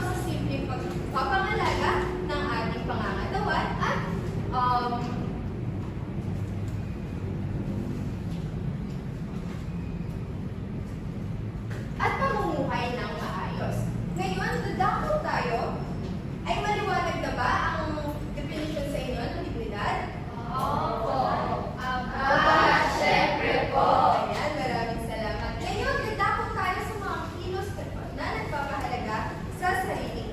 sa simpleng pagpapangalaga ng ating pangangatawan at pamumuhay ng maayos. Ngayon, dadako tayo. Ay maliwanag na ba ang definition sa inyo ng dignidad? Opo. Syempre po. Ayan, maraming salamat. Ngayon, dadako tayo sa mga kilos na nagpapahalaga sa sarili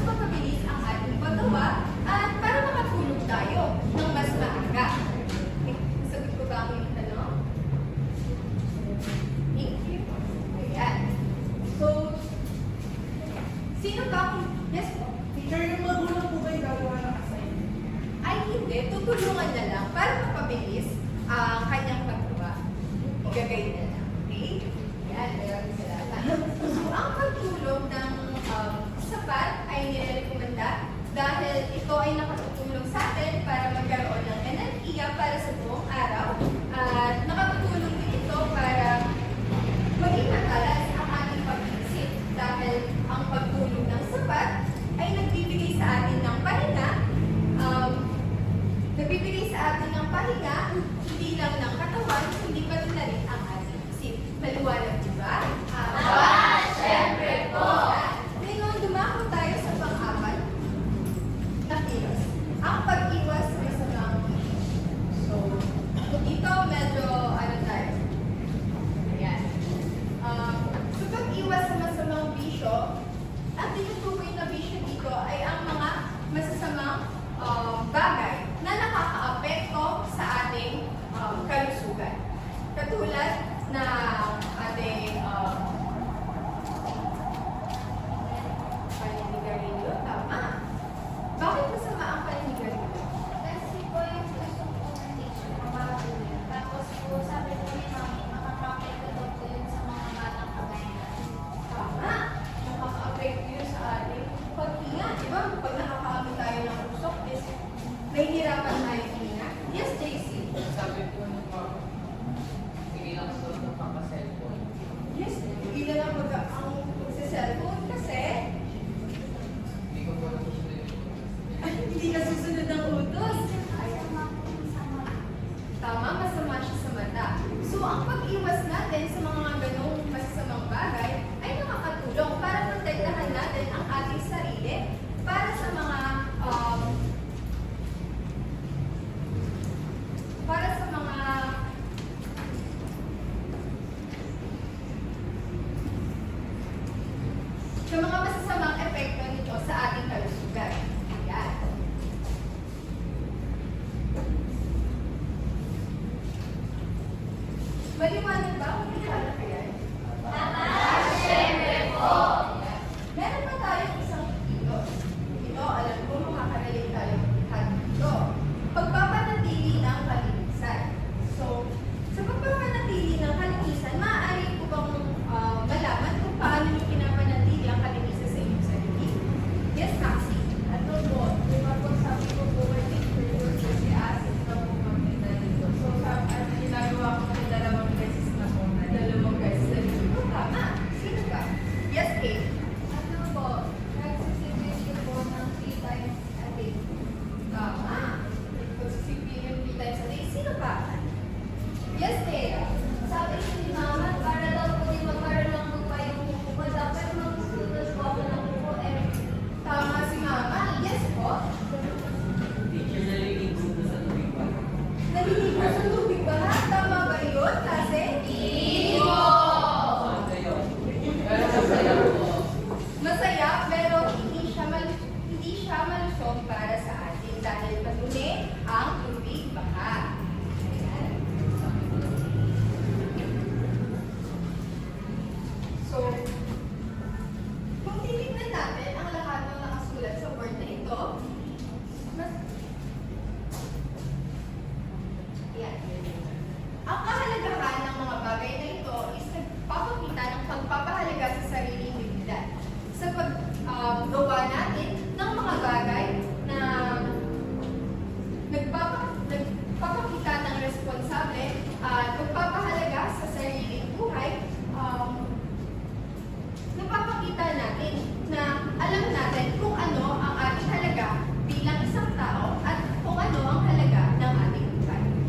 mapabilis ang ating paggawa at para makatulog tayo ng mas maaga. Okay, sagot ko ba ang iyong tanong? Thank you. Ayan. So, sino ba kung... Yes po? Teacher, yung magulang po ba yung gagawa ng assignment? Ay hindi, tutulungan na lang para mapabilis ang kanyang paggawa. Igagay na lang. Okay? Yan, maraming salamat. So, ang pagtulog ng sapat ay nirekomenda dahil ito ay nakatutulong sa atin para magkaroon ng enerhiya para sa buong araw at nakatutulong din ito para maging matalas ang ating pag-iisip dahil ang pagtulog ng sapat ay nagbibigay sa atin ng pahinga hindi lang ng katawan, hindi pati na rin ang ating isip. Maliwanag, di ba? Siyempre po! Ngayon, dumako tayo sa pang-apat na kilos. Ang pag-iwas sa masamang bisyo. So, dito medyo tayo. Ayan. Sa pag-iwas sa masamang bisyo, ang tinutukoy na bisyo dito ay ang mga masasamang bagay na nakakaapekto sa ating kalusugan. Katulad na ating paninigarilyo. Tama. Bakit masama ang paninigarilyo? Kasi po yung gusto ko ng teacher, mabago yun. Tapos po, sabi po ni Mami, makaka-apekto daw po yun sa mga batang kagaya. Tama. Nakaka-apekto yun sa ating paghinga. Di ba? Pag nakakaamit tayo ng usok, nahihirapan tayo